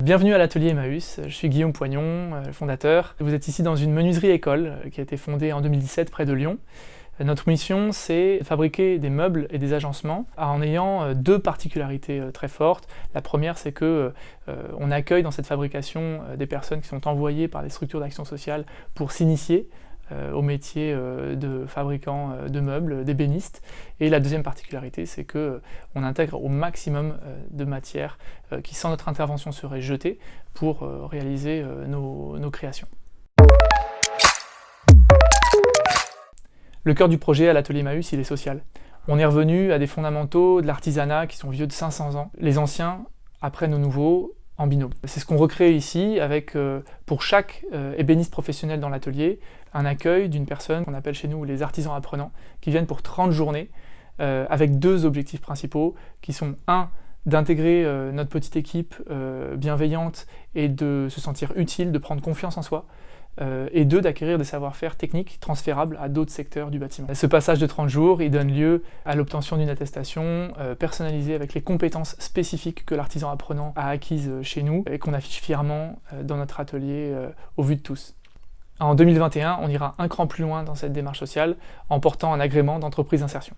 Bienvenue à l'atelier Emmaüs, je suis Guillaume Poignon, fondateur. Vous êtes ici dans une menuiserie-école qui a été fondée en 2017 près de Lyon. Notre mission, c'est de fabriquer des meubles et des agencements en ayant deux particularités très fortes. La première, c'est que on accueille dans cette fabrication des personnes qui sont envoyées par les structures d'action sociale pour s'initier au métier de fabricant de meubles, d'ébéniste. Et la deuxième particularité, c'est qu'on intègre au maximum de matières qui, sans notre intervention, seraient jetées pour réaliser nos créations. Le cœur du projet à l'atelier Emmaüs, il est social. On est revenu à des fondamentaux de l'artisanat qui sont vieux de 500 ans. Les anciens apprennent aux nouveaux en binôme. C'est ce qu'on recrée ici avec, pour chaque ébéniste professionnel dans l'atelier, un accueil d'une personne qu'on appelle chez nous les artisans apprenants, qui viennent pour 30 journées avec deux objectifs principaux qui sont d'intégrer notre petite équipe bienveillante et de se sentir utile, de prendre confiance en soi, et d'acquérir des savoir-faire techniques transférables à d'autres secteurs du bâtiment. Ce passage de 30 jours, il donne lieu à l'obtention d'une attestation personnalisée avec les compétences spécifiques que l'artisan apprenant a acquises chez nous et qu'on affiche fièrement dans notre atelier au vu de tous. En 2021, on ira un cran plus loin dans cette démarche sociale en portant un agrément d'entreprise d'insertion.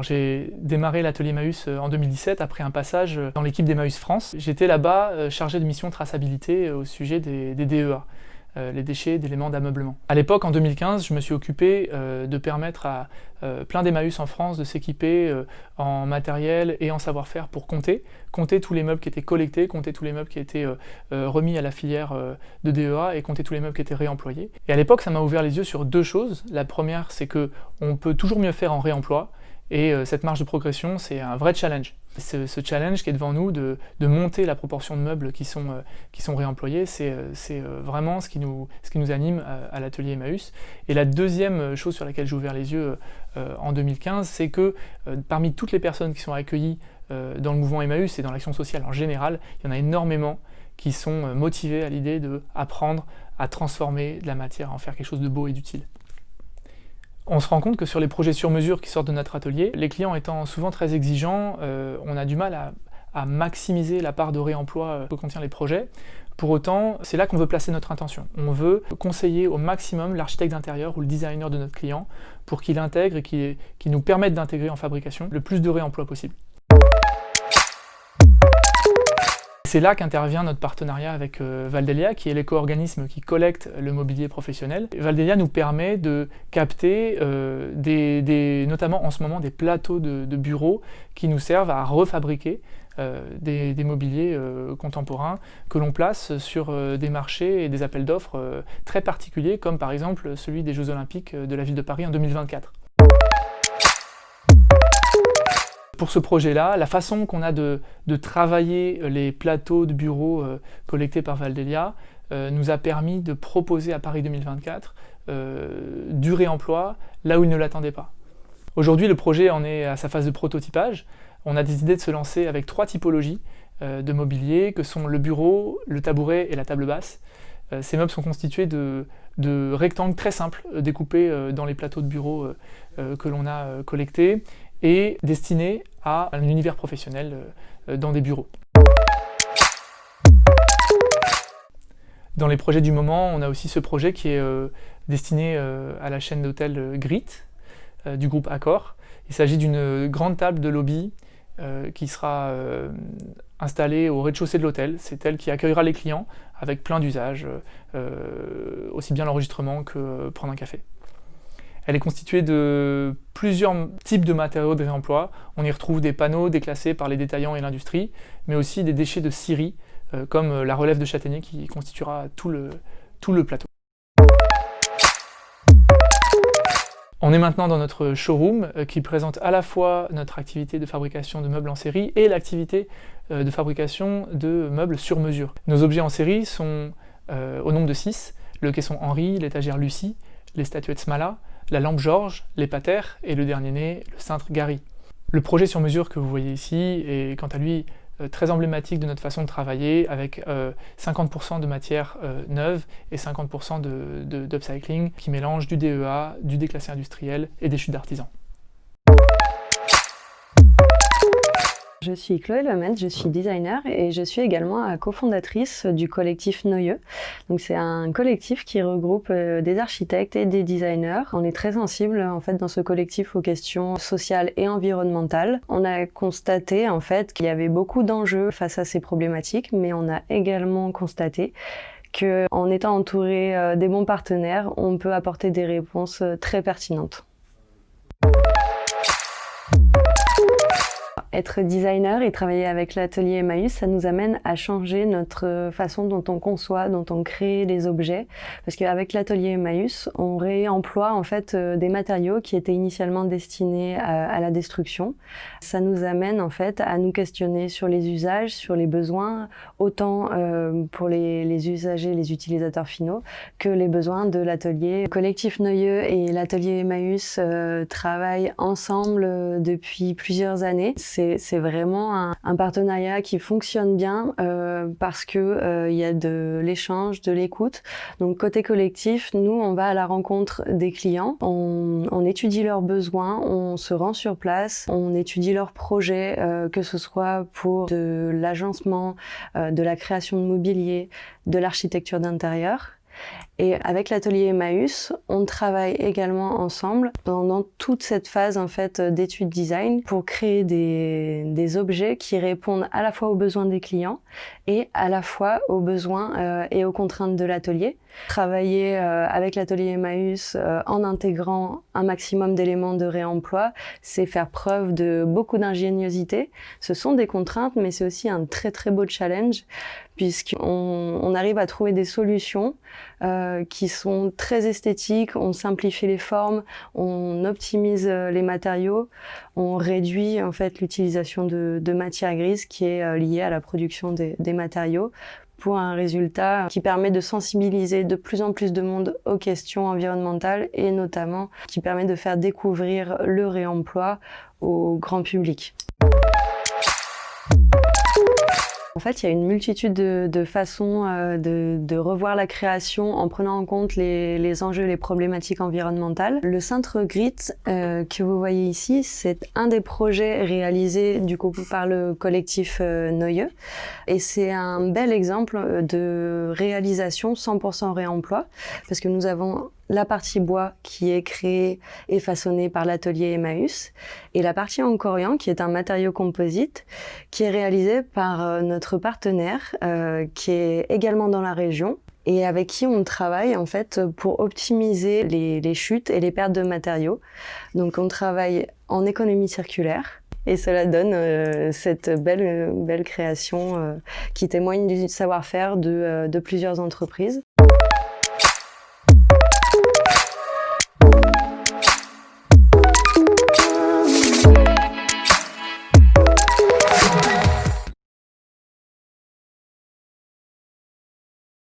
J'ai démarré l'atelier Emmaüs en 2017 après un passage dans l'équipe d'Emmaüs France. J'étais là-bas chargé de mission traçabilité au sujet des DEA, les déchets d'éléments d'ameublement. À l'époque, en 2015, je me suis occupé de permettre à plein d'Emmaüs en France de s'équiper en matériel et en savoir-faire pour compter tous les meubles qui étaient collectés, compter tous les meubles qui étaient remis à la filière de DEA et compter tous les meubles qui étaient réemployés. Et à l'époque, ça m'a ouvert les yeux sur deux choses. La première, c'est qu'on peut toujours mieux faire en réemploi. Et cette marge de progression, c'est un vrai challenge. Ce challenge qui est devant nous de monter la proportion de meubles qui sont réemployés, c'est vraiment ce qui nous anime à l'atelier Emmaüs. Et la deuxième chose sur laquelle j'ai ouvert les yeux en 2015, c'est que parmi toutes les personnes qui sont accueillies dans le mouvement Emmaüs et dans l'action sociale en général, il y en a énormément qui sont motivés à l'idée d'apprendre à transformer de la matière, à en faire quelque chose de beau et d'utile. On se rend compte que sur les projets sur mesure qui sortent de notre atelier, les clients étant souvent très exigeants, on a du mal à maximiser la part de réemploi que contient les projets. Pour autant, c'est là qu'on veut placer notre intention. On veut conseiller au maximum l'architecte d'intérieur ou le designer de notre client pour qu'il intègre et qu'il nous permette d'intégrer en fabrication le plus de réemploi possible. C'est là qu'intervient notre partenariat avec Valdelia, qui est l'éco-organisme qui collecte le mobilier professionnel. Valdelia nous permet de capter notamment en ce moment des plateaux de bureaux qui nous servent à refabriquer des mobiliers contemporains que l'on place sur des marchés et des appels d'offres très particuliers, comme par exemple celui des Jeux Olympiques de la ville de Paris en 2024. Pour ce projet-là, la façon qu'on a de travailler les plateaux de bureaux collectés par Valdelia nous a permis de proposer à Paris 2024 du réemploi là où il ne l'attendait pas. Aujourd'hui, le projet en est à sa phase de prototypage. On a des idées de se lancer avec 3 typologies de mobilier que sont le bureau, le tabouret et la table basse. Ces meubles sont constitués de rectangles très simples découpés dans les plateaux de bureau que l'on a collectés et destinés à un univers professionnel dans des bureaux. Dans les projets du moment, on a aussi ce projet qui est destiné à la chaîne d'hôtels Grit du groupe Accor. Il s'agit d'une grande table de lobby qui sera installée au rez-de-chaussée de l'hôtel. C'est elle qui accueillera les clients avec plein d'usages, aussi bien l'enregistrement que prendre un café. Elle est constituée de plusieurs types de matériaux de réemploi. On y retrouve des panneaux déclassés par les détaillants et l'industrie, mais aussi des déchets de scierie, comme la relève de châtaignier qui constituera tout le plateau. On est maintenant dans notre showroom qui présente à la fois notre activité de fabrication de meubles en série et l'activité de fabrication de meubles sur mesure. Nos objets en série sont au nombre de 6, le caisson Henri, l'étagère Lucie, les statuettes Smala, la lampe Georges, les patères et le dernier né, le cintre Gary. Le projet sur mesure que vous voyez ici est quant à lui très emblématique de notre façon de travailler avec 50% de matière neuve et 50% d'upcycling qui mélange du DEA, du déclassé industriel et des chutes d'artisans. Je suis Chloé Lemaitre, je suis designer et je suis également la cofondatrice du collectif Noyeux. Donc c'est un collectif qui regroupe des architectes et des designers. On est très sensible en fait dans ce collectif aux questions sociales et environnementales. On a constaté en fait qu'il y avait beaucoup d'enjeux face à ces problématiques, mais on a également constaté qu'en étant entouré des bons partenaires, on peut apporter des réponses très pertinentes. Être designer et travailler avec l'atelier Emmaüs, ça nous amène à changer notre façon dont on conçoit, dont on crée les objets. Parce qu'avec l'atelier Emmaüs, on réemploie en fait des matériaux qui étaient initialement destinés à la destruction. Ça nous amène en fait à nous questionner sur les usages, sur les besoins, autant pour les usagers, les utilisateurs finaux, que les besoins de l'atelier. Le collectif Noyeux et l'atelier Emmaüs travaillent ensemble depuis plusieurs années. C'est vraiment un partenariat qui fonctionne bien parce que y a de l'échange, de l'écoute. Donc côté collectif, nous on va à la rencontre des clients, on étudie leurs besoins, on se rend sur place, on étudie leurs projets, que ce soit pour de l'agencement, de la création de mobilier, de l'architecture d'intérieur. Et avec l'atelier Emmaüs, on travaille également ensemble pendant toute cette phase en fait d'études design pour créer des objets qui répondent à la fois aux besoins des clients et à la fois aux besoins et aux contraintes de l'atelier. Travailler avec l'atelier Emmaüs en intégrant un maximum d'éléments de réemploi, c'est faire preuve de beaucoup d'ingéniosité. Ce sont des contraintes, mais c'est aussi un très très beau challenge puisqu'on arrive à trouver des solutions qui sont très esthétiques, on simplifie les formes, on optimise les matériaux, on réduit en fait l'utilisation de matières grises qui est liée à la production des matériaux pour un résultat qui permet de sensibiliser de plus en plus de monde aux questions environnementales et notamment qui permet de faire découvrir le réemploi au grand public. En fait, il y a une multitude de façons de revoir la création en prenant en compte les enjeux, les problématiques environnementales. Le Cintre Grit que vous voyez ici, c'est un des projets réalisés du coup par le collectif Noyeux. Et c'est un bel exemple de réalisation 100% réemploi parce que nous avons la partie bois qui est créée et façonnée par l'atelier Emmaüs et la partie en corian qui est un matériau composite qui est réalisé par notre partenaire qui est également dans la région et avec qui on travaille en fait pour optimiser les chutes et les pertes de matériaux. Donc on travaille en économie circulaire. Et cela donne cette belle création qui témoigne du savoir-faire de plusieurs entreprises.